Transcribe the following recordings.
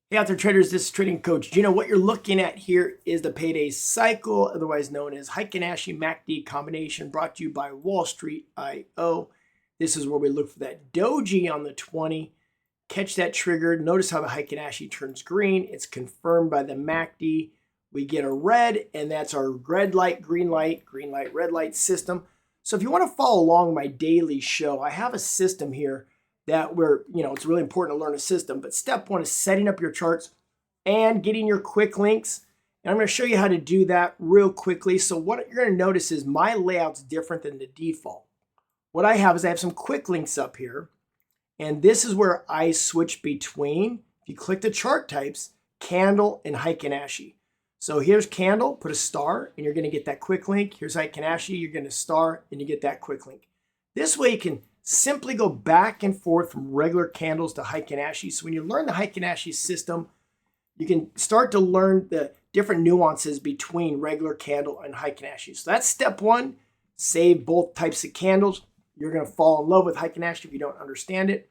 Hey out there traders, this is Trading Coach Gino. What you're looking at here is the Payday Cycle, otherwise known as Heikin Ashi MACD combination, brought to you by Wall Street IO. This is where we look for that doji on the 20, catch that trigger. Notice how the Heikin Ashi turns green. It's confirmed by the MACD. We get a red, and that's our red light, green light, red light system. So if you want to follow along my daily show, I have a system here that it's really important to learn a system. But step one is setting up your charts and getting your quick links. And I'm going to show you how to do that real quickly. So what you're going to notice is my layout's different than the default. What I have is I have some quick links up here. And this is where I switch between, if you click the chart types, candle and Heikin Ashi. So here's candle, put a star, and you're going to get that quick link. Here's Heikin Ashi, you're going to star, and you get that quick link. This way you can simply go back and forth from regular candles to Heikin Ashi. So when you learn the Heikin Ashi system, you can start to learn the different nuances between regular candle and Heikin Ashi. So that's step one. Save both types of candles. You're going to fall in love with Heikin Ashi if you don't understand it.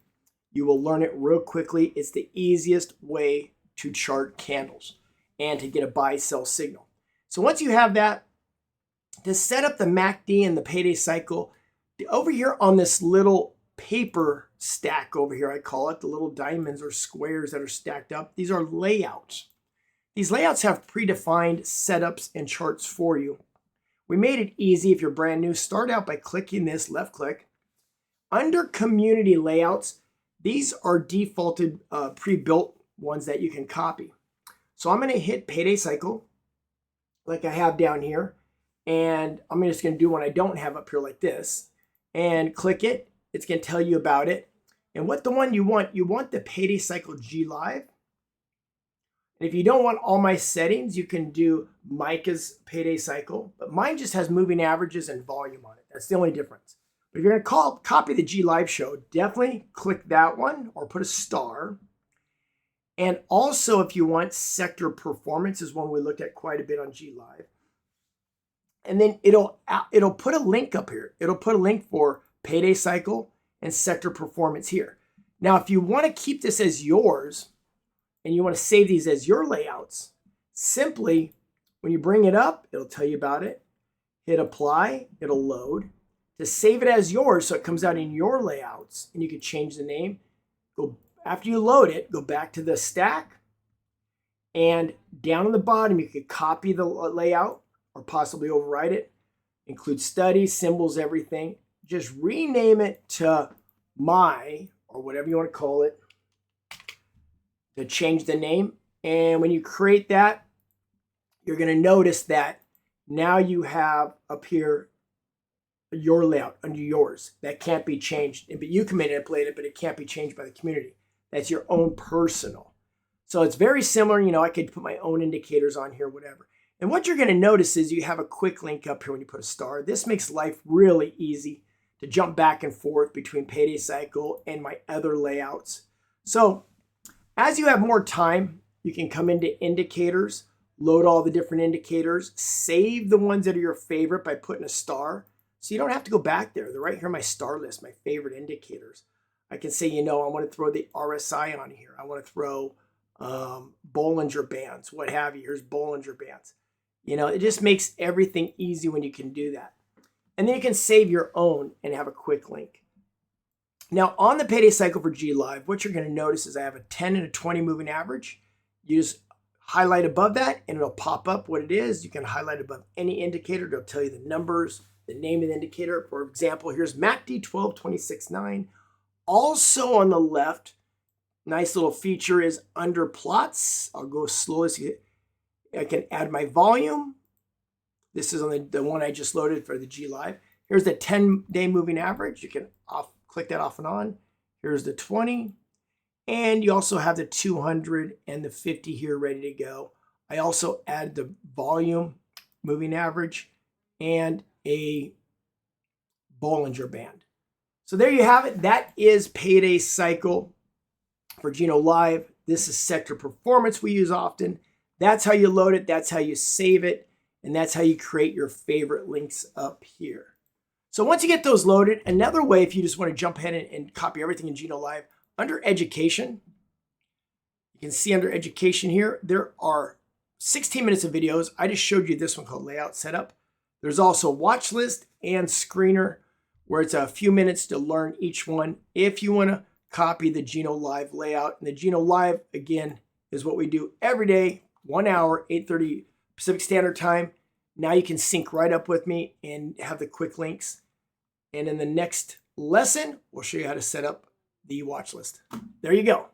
You will learn it real quickly. It's the easiest way to chart candles and to get a buy-sell signal. So once you have that, to set up the MACD and the Payday Cycle, over here on this little paper stack over here, I call it, the little diamonds or squares that are stacked up, these are layouts. These layouts have predefined setups and charts for you. We made it easy if you're brand new. Start out by clicking this, left click. Under community layouts, these are defaulted pre-built ones that you can copy. So I'm going to hit Payday Cycle like I have down here. And I'm just going to do one I don't have up here like this. And click it. It's going to tell you about it. And what the one you want the Payday Cycle G Live. And if you don't want all my settings, you can do Micah's Payday Cycle. But mine just has moving averages and volume on it. That's the only difference. But if you're going to copy the G Live show, definitely click that one or put a star. And also if you want sector performance is one we looked at quite a bit on G Live. And then it'll put a link up here. It'll put a link for Payday Cycle and sector performance here. Now, if you want to keep this as yours and you want to save these as your layouts, simply when you bring it up, it'll tell you about it. Hit apply, it'll load. To save it as yours so it comes out in your layouts and you can change the name. After you load it, go back to the stack and down on the bottom, you could copy the layout or possibly overwrite it, include studies, symbols, everything. Just rename it to my, or whatever you want to call it, to change the name. And when you create that, you're going to notice that now you have up here your layout under yours. That can't be changed. But you can manipulate it, but it can't be changed by the community. That's your own personal. So it's very similar. I could put my own indicators on here, whatever. And what you're going to notice is you have a quick link up here when you put a star. This makes life really easy to jump back and forth between Payday Cycle and my other layouts. So as you have more time, you can come into indicators, load all the different indicators, save the ones that are your favorite by putting a star. So you don't have to go back there. They're right here in my star list, my favorite indicators. I can say, I want to throw the RSI on here. I want to throw Bollinger Bands, what have you. Here's Bollinger Bands. It just makes everything easy when you can do that. And then you can save your own and have a quick link. Now, on the Payday Cycle for G Live, what you're going to notice is I have a 10 and a 20 moving average. You just highlight above that, and it'll pop up what it is. You can highlight above any indicator. It'll tell you the numbers, the name of the indicator. For example, here's MACD 1226.9. Also on the left, nice little feature is under plots. I'll go slowly so I can add my volume. This is on the one I just loaded for the G Live. Here's the 10-day moving average. You can click that off and on. Here's the 20. And you also have the 200 and the 50 here ready to go. I also add the volume, moving average, and a Bollinger Band. So there you have it. That is Payday Cycle for Geno Live. This is sector performance we use often. That's how you load it. That's how you save it. And that's how you create your favorite links up here. So once you get those loaded, another way, if you just want to jump ahead and copy everything in Geno Live, under education, You can see under education here, there are 16 minutes of videos. I just showed you this one called Layout Setup. There's also watch list and screener, where it's a few minutes to learn each one if you want to copy the Geno Live layout. And the Geno Live, again, is what we do every day, 1 hour, 8:30 Pacific Standard Time. Now you can sync right up with me and have the quick links. And in the next lesson, we'll show you how to set up the watch list. There you go.